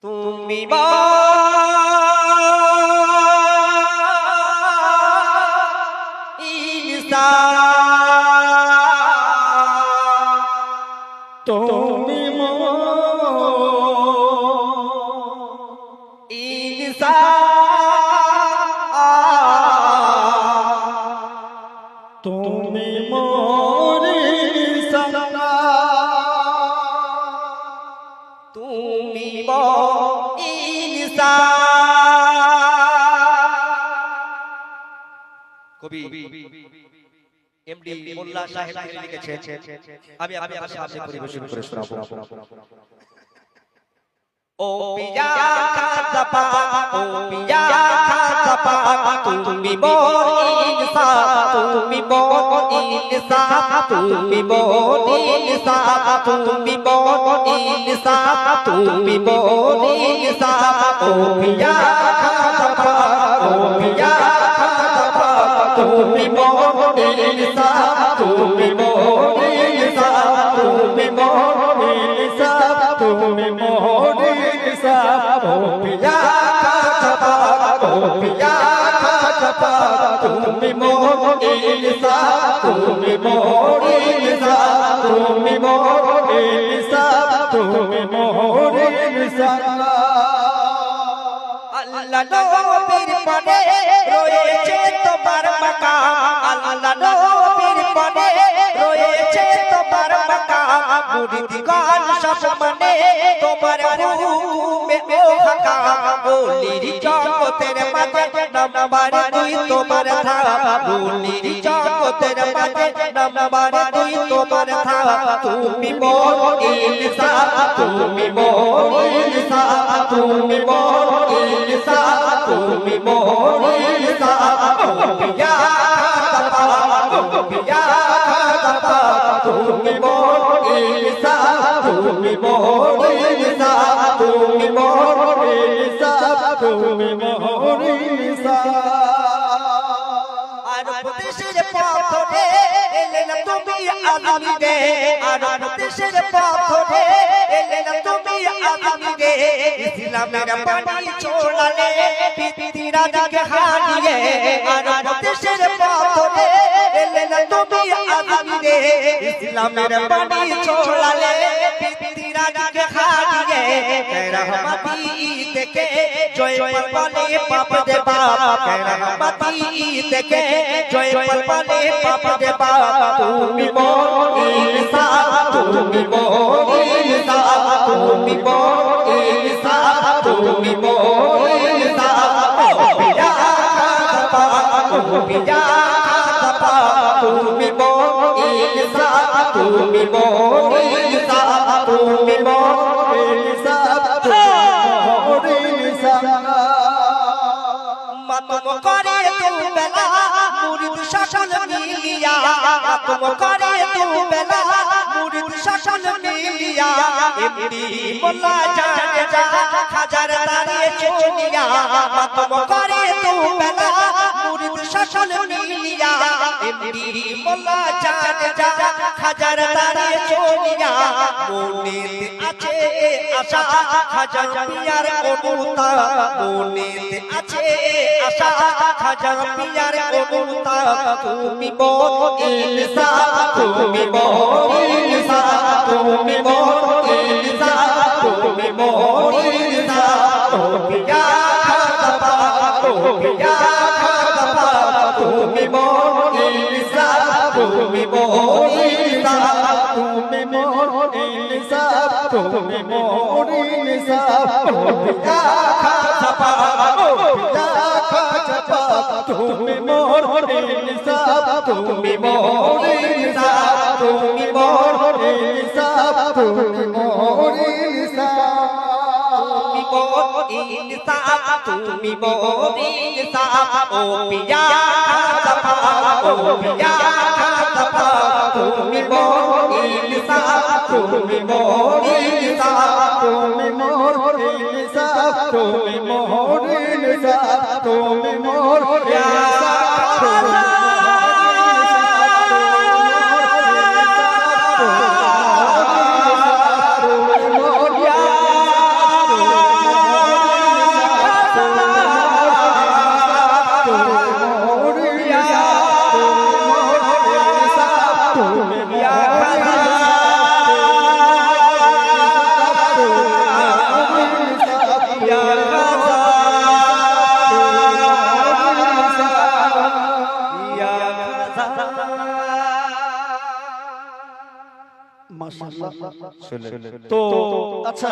তুমি তুমি তুমি মোরে সঙ্গা তুমি ইনসান কবি এমডি মোল্লা সাহেব তিনি লিখেছেন, আমি আপনাদের সামনে পরিবেশন করে শোনাবো। ও পিয়া খাজা ও পিয়া খাজা তুমি মোর ইনসান, তুমি মোর ইনসান, তুমি মোর ইনসান, তুমি মোর ইনসান, তুমি মোর ইনসান। ও পিয়া খাজা ও পিয়া খাজা তুমি মোর ইনসান, তুমি মোর ইনসান, তুমি মোর ইনসান, তুমি মোরে ও পিয়া খাজা ও পিয়া খাজা তুমি মোরে তুমি মোরে তুমি মোরে তুমি মোরে আল্লাহ নবীর পরে রয়েছে তোমার মাকাম, আল্লাহ নবীর পরে রয়েছে তোমার মাকাম। মুরিদগণ সব মানে তোমার হুকুমে ও হাকাম। বলির জগতের মাঝে নাম্বার 2 তোমার ধাম, বলির জগতের মাঝে নাম্বার 2 তোমার ধাম। তুমি মোর ইনসান, তুমি মোর ইনসান, তুমি মোর ইনসান, তুমি মোর ইনসান। ও পিয়া খাজা ও পিয়া খাজা তুমি মোর ইনসান, তুমি মোর ইনসান, তুমি মোর ইনসান, তুমি মোরে আর প্রদেশের পথে এলেন তুমি আদমি রে, আর প্রদেশের পথে এলেন তুমি আদমি রে। ইসলামের বাণী ছড়ালে পিতৃরাজকে হারিয়ে, আর প্রদেশের পথে এলেন তুমি আদমি রে। ইসলামের বাণী ছড়ালে পিতৃরাজকে হারিয়ে, রহমতি থেকে জয় বলে পাপ দে বাপ, রহমতি থেকে জয় বলে পাপ দে বাপ। তুমি মোর ইনসান, তুমি মোর ইনসান, তুমি মোর ইনসান, তুমি মোর ইনসান। ও পিয়া খাজা ও পিয়া খাজা তুমি মোর ইনসান, তুমি মোর ইনসান, তুমি মোর ইনসান। মাতম করে দুবেলা মুরিদ শাসন মিলিয়া, মাতম করে দুবেলা মুরিদ শাসন মিলিয়া। এমডি মোল্লা জানে যা খাজার দাঁড়িয়ে চলিয়া, মাতম করে দুবেলা মুরিদ শাসন মিলিয়া। এমডি মোল্লা জানে যা খাজার দাঁড়িয়ে চলিয়া। মনেতে আছে আশা খাজা পিয়ার অনুতা, মনেতে আছে আশা খাজা পিয়ার অনুতা। তুমি মোর ইনসান, তুমি মোর ইনসান, তুমি মোর ইনসান, তুমি মোর ইনসান। ও পিয়া খাজা ও পিয়া খাজা তুমি মোর ইনসান, তুমি মোর ইনসান, তুমি মোরে তুমি মোরে পিয়া খাজা ও পিয়া খাজা তুমি মোরে তুমি মোরে তুমি মোরে তুমি মোরে তুমি মোর ইনসান। ও পিয়া খাজা ও পিয়া খাজা তুমি মোর ইনসান, তুমি মোর ইনসান, তুমি মোরে তুমি মোরে তুমি মোরে মাশাআল্লাহ। তো আচ্ছা